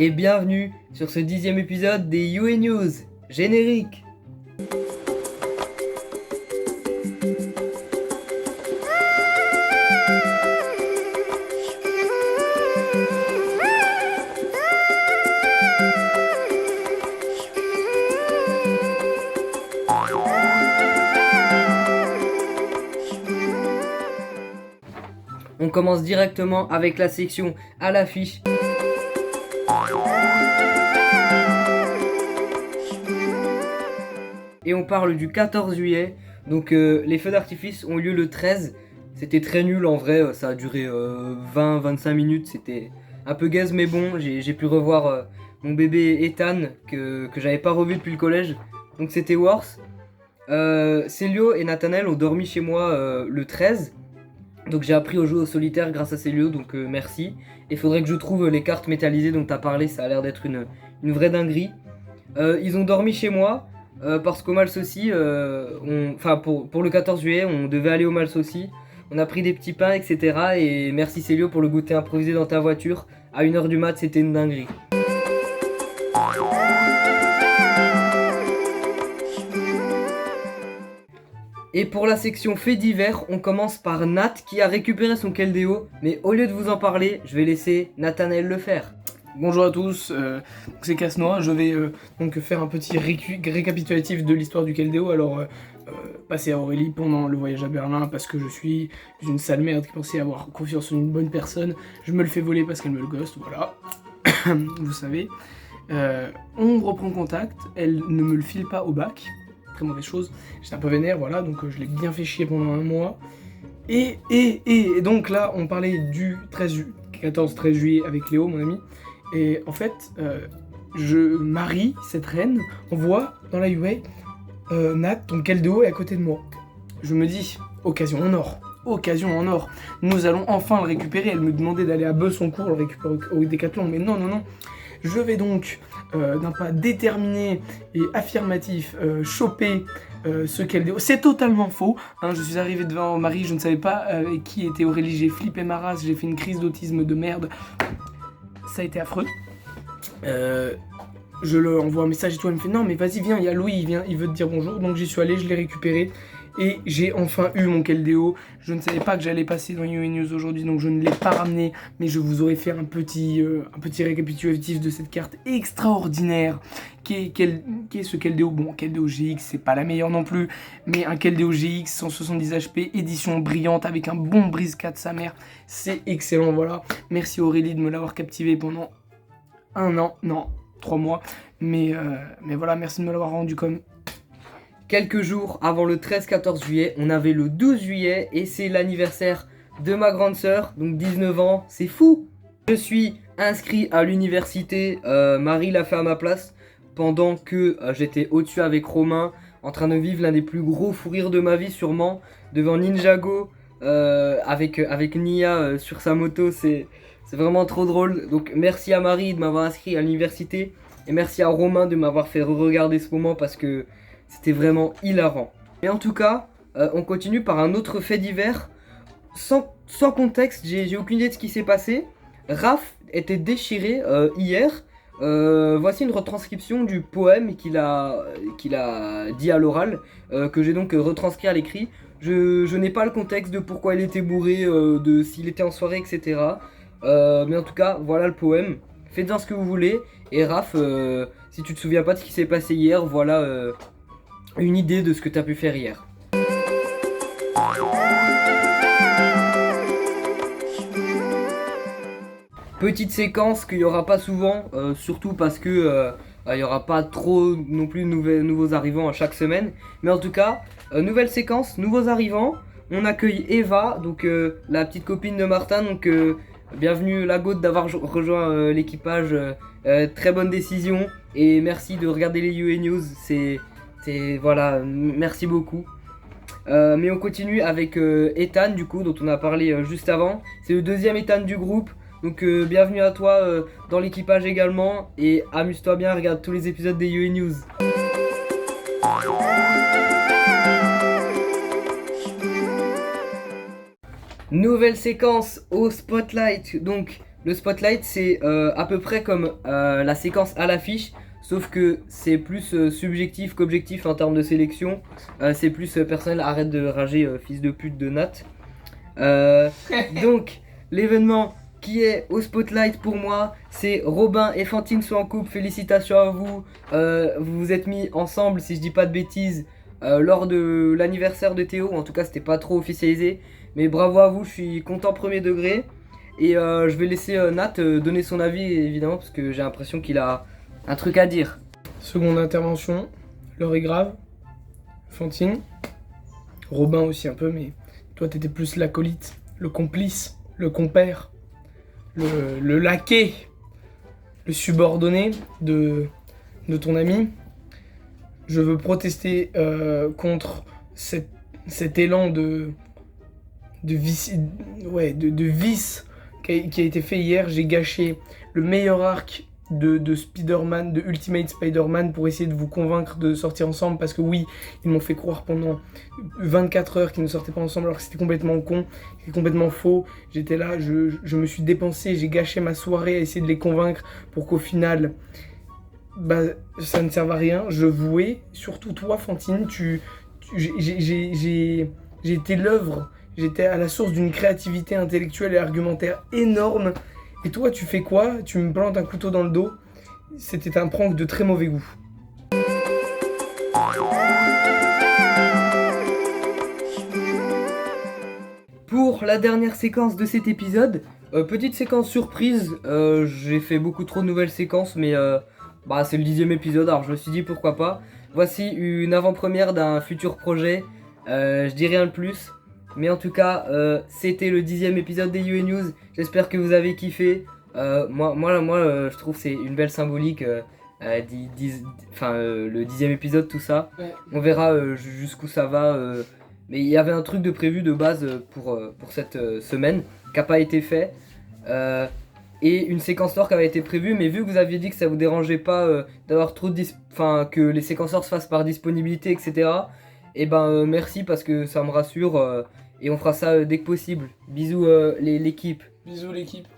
Et bienvenue sur ce 10e épisode des UA News. Générique. On commence directement avec la section à l'affiche. Et on parle du 14 juillet. Donc les feux d'artifice ont lieu le 13. C'était très nul en vrai, ça a duré 20-25 minutes. C'était un peu gaze mais bon, j'ai pu revoir mon bébé Ethan que j'avais pas revu depuis le collège. Donc c'était worse. Célio et Nathanaël ont dormi chez moi le 13. Donc j'ai appris au jeu au solitaire grâce à Célio, donc merci. Et faudrait que je trouve les cartes métallisées dont t'as parlé, ça a l'air d'être une vraie dinguerie. Ils ont dormi chez moi parce qu'au Mals aussi, pour le 14 juillet, on devait aller au Mals aussi. On a pris des petits pains, etc. Et merci Célio pour le goûter improvisé dans ta voiture. À 1h du mat, c'était une dinguerie. Et pour la section faits divers, on commence par Nat qui a récupéré son Keldeo, mais au lieu de vous en parler, je vais laisser Nathanaël le faire. Bonjour à tous, c'est Cassenoa, je vais donc faire un petit récapitulatif de l'histoire du Keldeo. Alors, passer à Aurélie pendant le voyage à Berlin parce que je suis une sale merde qui pensait avoir confiance en une bonne personne. Je me le fais voler parce qu'elle me le ghost, voilà, vous savez. On reprend contact, elle ne me le file pas au bac. Très mauvaise chose, j'étais un peu vénère, voilà, donc je l'ai bien fait chier pendant un mois. Et donc là, on parlait du 14-13 juillet avec Léo, mon ami. Et en fait, je marie cette reine, on voit dans la UA, Nat, ton Keldeo est à côté de moi. Je me dis, occasion en or, nous allons enfin le récupérer. Elle me demandait d'aller à Besançon le récupérer au Décathlon, mais non. Je vais donc, d'un pas déterminé et affirmatif, choper ce Keldeo. C'est totalement faux, hein, je suis arrivé devant Marie, je ne savais pas qui était Aurélie, j'ai flippé ma race, j'ai fait une crise d'autisme de merde. Ça a été affreux. Je lui envoie un message et tout, elle me fait non mais vas-y viens, il y a Louis, il veut te dire bonjour. Donc j'y suis allé, je l'ai récupéré. Et j'ai enfin eu mon Keldeo. Je ne savais pas que j'allais passer dans UA News aujourd'hui, donc je ne l'ai pas ramené. Mais je vous aurais fait un petit récapitulatif de cette carte extraordinaire qui est ce Keldeo. Bon, Keldeo GX, c'est pas la meilleure non plus, mais un Keldeo GX 170 HP, édition brillante avec un bon brise 4 sa mère. C'est excellent, voilà. Merci Aurélie de me l'avoir captivé pendant 1 an, non, 3 mois. Mais voilà, merci de me l'avoir rendu comme... Quelques jours avant le 13-14 juillet, on avait le 12 juillet et c'est l'anniversaire de ma grande sœur, donc 19 ans, c'est fou. Je suis inscrit à l'université, Marie l'a fait à ma place, pendant que j'étais au-dessus avec Romain, en train de vivre l'un des plus gros fous rires de ma vie sûrement, devant Ninjago, avec Nia sur sa moto, c'est vraiment trop drôle. Donc merci à Marie de m'avoir inscrit à l'université, et merci à Romain de m'avoir fait re-regarder ce moment parce que... c'était vraiment hilarant. Et en tout cas, on continue par un autre fait divers. Sans contexte, j'ai aucune idée de ce qui s'est passé. Raph était déchiré hier. Voici une retranscription du poème qu'il a dit à l'oral, que j'ai donc retranscrit à l'écrit. Je n'ai pas le contexte de pourquoi il était bourré, de s'il était en soirée, etc. Mais en tout cas, voilà le poème. Faites-en ce que vous voulez. Et Raph, si tu te souviens pas de ce qui s'est passé hier, voilà... une idée de ce que tu as pu faire hier. Petite séquence qu'il n'y aura pas souvent, surtout parce que il n'y aura pas trop non plus de nouveaux arrivants à chaque semaine. Mais en tout cas, nouvelle séquence, nouveaux arrivants. On accueille Eva, donc la petite copine de Martin. Donc bienvenue la Gaude d'avoir rejoint l'équipage. Très bonne décision. Et merci de regarder les UA News. Voilà, merci beaucoup. Mais on continue avec Ethan du coup, dont on a parlé juste avant. C'est le deuxième Ethan du groupe. Donc bienvenue à toi dans l'équipage également. Et amuse-toi bien, regarde tous les épisodes des UA News. Nouvelle séquence au spotlight. Donc Le spotlight, c'est à peu près comme la séquence à l'affiche, sauf que c'est plus subjectif qu'objectif en termes de sélection. C'est plus personnel, arrête de rager, fils de pute de Nat. Donc, l'événement qui est au spotlight pour moi, c'est Robin et Fantine sont en couple. Félicitations à vous. Vous vous êtes mis ensemble, si je dis pas de bêtises, lors de l'anniversaire de Théo. En tout cas, c'était pas trop officialisé. Mais bravo à vous, je suis content premier degré. Et je vais laisser Nat donner son avis, évidemment, parce que j'ai l'impression qu'il a un truc à dire. Seconde intervention, l'heure est grave. Fantine. Robin aussi un peu, mais toi t'étais plus l'acolyte, le complice, le compère, le laquais, le subordonné de ton ami. Je veux protester contre cet élan de vice, de vice qui a été fait hier. J'ai gâché le meilleur arc de Spider-Man, de Ultimate Spider-Man, pour essayer de vous convaincre de sortir ensemble, parce que oui, ils m'ont fait croire pendant 24 heures qu'ils ne sortaient pas ensemble, alors que c'était complètement con, c'était complètement faux. J'étais là, je me suis dépensé, j'ai gâché ma soirée à essayer de les convaincre pour qu'au final, bah, ça ne serve à rien. Je vouais, surtout toi Fantine, j'ai été l'œuvre, j'étais à la source d'une créativité intellectuelle et argumentaire énorme. Et toi, tu fais quoi? Tu me plantes un couteau dans le dos? C'était un prank de très mauvais goût. Pour la dernière séquence de cet épisode, petite séquence surprise. J'ai fait beaucoup trop de nouvelles séquences, mais bah, c'est le 10e épisode, alors je me suis dit pourquoi pas. Voici une avant-première d'un futur projet. Je dis rien de plus. Mais en tout cas, c'était le 10e épisode des UA News. J'espère que vous avez kiffé. Moi, je trouve que c'est une belle symbolique. Le 10e épisode, tout ça. Ouais. On verra jusqu'où ça va. Mais il y avait un truc de prévu de base pour cette semaine qui n'a pas été fait. Et une séquence lore qui avait été prévue. Mais vu que vous aviez dit que ça vous dérangeait pas d'avoir trop que les séquenceurs se fassent par disponibilité, etc. Et ben merci, parce que ça me rassure. Et on fera ça dès que possible. Bisous l'équipe. Bisous l'équipe.